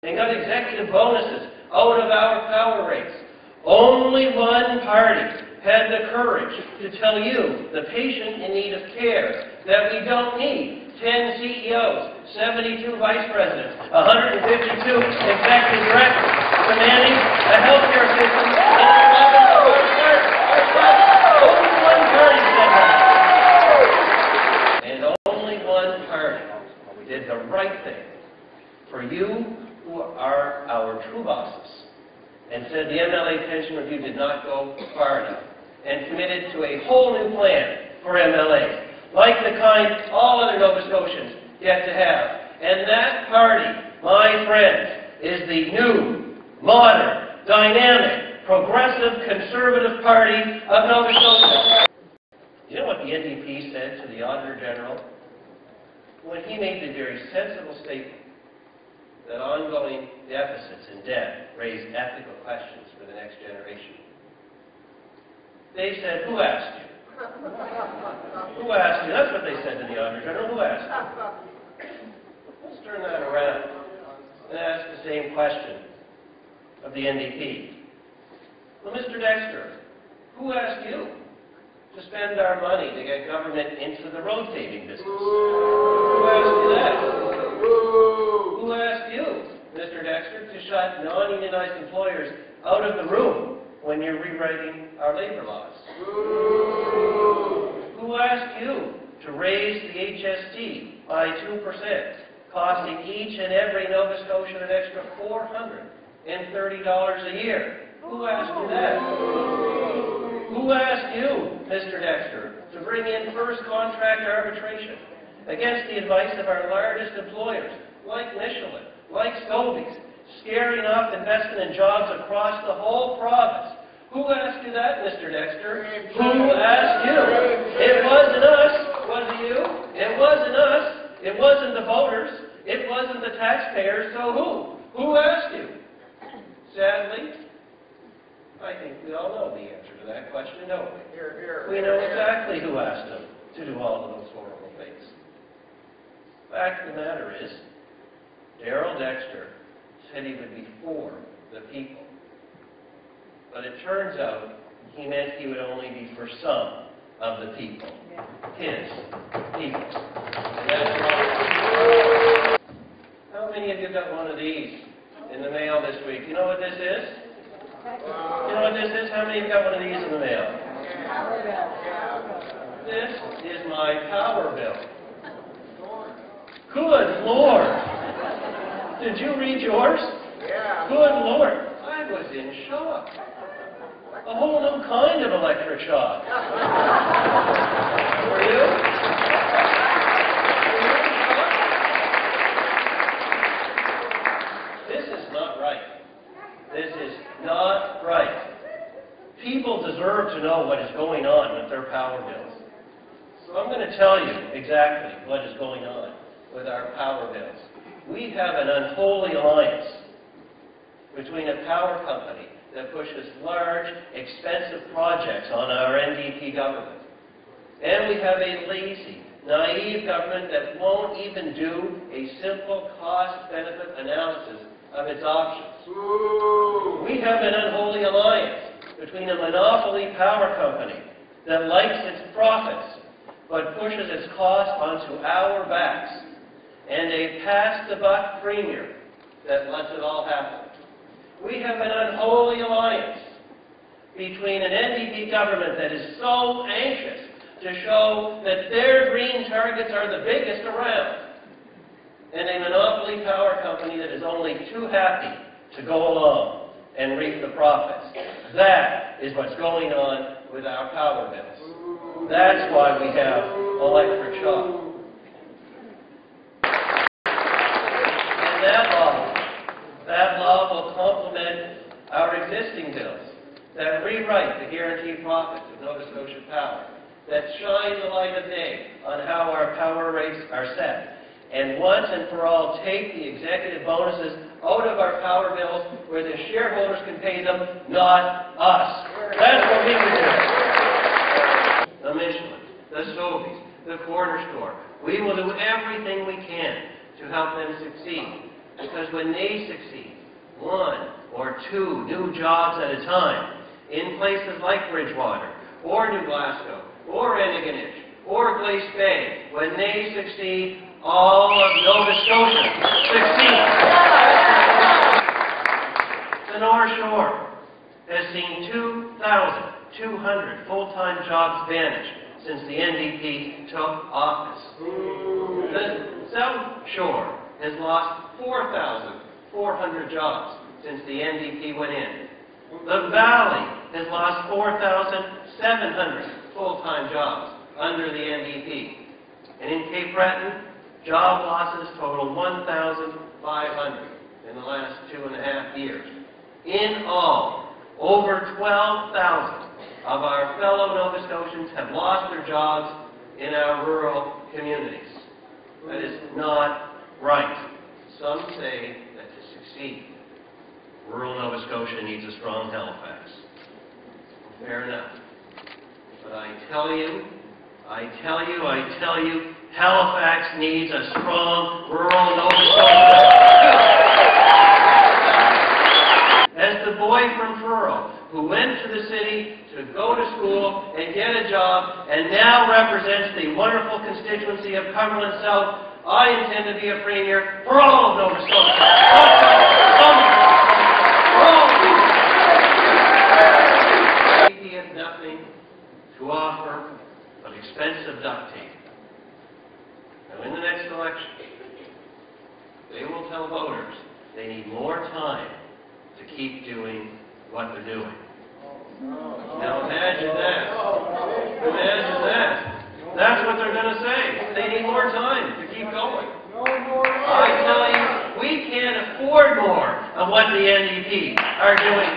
and got executive bonuses out of our power rates. Only one party had the courage to tell you, the patient in need of care, that we don't need 10 CEOs, 72 vice presidents, 152 executive directors commanding a healthcare system that only one party said that. And only one party did the right thing for you who are our true bosses, and said the MLA pension review did not go far enough, and committed to a whole new plan for MLAs, like the kind all other Nova Scotians get to have. And that party, my friends, is the new, modern, dynamic, progressive, conservative party of Nova Scotia. You know what the NDP said to the Auditor General when he made the very sensible statement that ongoing deficits and debt raise ethical questions for the next generation? They said, who asked you? Who asked you? That's what they said to the Auditor General. Who asked you? Let's turn that around and ask the same question of the NDP. Well, Mr. Dexter, who asked you to spend our money to get government into the road paving business? Who asked you that? Who asked you, Mr. Dexter, to shut non-unionized employers out of the room when you're rewriting our labor laws? Who asked you to raise the HST by 2%, costing each and every Nova Scotian an extra $430 a year? Who asked you that? Who asked you, Mr. Dexter, to bring in first contract arbitration against the advice of our largest employers, like Michelin, like Scobie's, scaring off investment and jobs across the whole province? Who asked you that, Mr. Dexter? Who asked you? It wasn't us, was it you? It wasn't us. It wasn't the voters. It wasn't the taxpayers. So who? Who asked you? Sadly, I think we all know the answer to that question, don't we? We know exactly who asked them to do all of those horrible things. The fact of the matter is, Darrell Dexter said he would be for the people. But it turns out he meant he would only be for some of the people. His people. And that's wrong. How many of you got one of these in the mail this week? You know what this is? You know what this is? How many of you got one of these in the mail? This is my power bill. Good Lord! Did you read yours? Yeah. Good Lord! I was in shock. A whole new kind of electric shock. Were you? This is not right. This is not right. People deserve to know what is going on with their power bills. So I'm going to tell you exactly what is going on with our power bills. We have an unholy alliance between a power company that pushes large, expensive projects on our NDP government, and we have a lazy, naive government that won't even do a simple cost-benefit analysis of its options. We have an unholy alliance between a monopoly power company that likes its profits but pushes its cost onto our backs, and a pass-the-buck premier that lets it all happen. We have an unholy alliance between an NDP government that is so anxious to show that their green targets are the biggest around, and a monopoly power company that is only too happy to go along and reap the profits. That is what's going on with our power bills. That's why we have electric shock. And that law will complement our existing bills that rewrite the guaranteed profits of Nova Scotia Power, that shine the light of day on how our power rates are set, and once and for all take the executive bonuses out of our power bills where the shareholders can pay them, not us. That's what we would do. The Michelin, the Sobeys, the Corner Store, we will do everything we can to help them succeed. Because when they succeed, 1 or 2 new jobs at a time, in places like Bridgewater, or New Glasgow, or Antigonish, or Glace Bay, when they succeed, all of Nova Scotia succeeds. The North Shore has seen 2,200 full-time jobs vanish since the NDP took office. The South Shore has lost 4,400 jobs since the NDP went in. The Valley has lost 4,700 full-time jobs under the NDP. And in Cape Breton, job losses total 1,500 in the last 2.5 years. In all, over 12,000 of our fellow Nova Scotians have lost their jobs in our rural communities. That is not right. Some say that to succeed, rural Nova Scotia needs a strong Halifax. Fair enough. But I tell you, Halifax needs a strong rural Nova Scotia. As the boy from Truro, who went to the city to go to school and get a job, and now represents the wonderful constituency of Cumberland South, I intend to be a premier for all of Nova Scotia. We have nothing to offer but expensive duct tape. Now, in the next election, they will tell voters they need more time to keep doing what they're doing. Now imagine that. Imagine that. That's what they're going to say. They need more time to keep going. I tell you, we can't afford more of what the NDP are doing.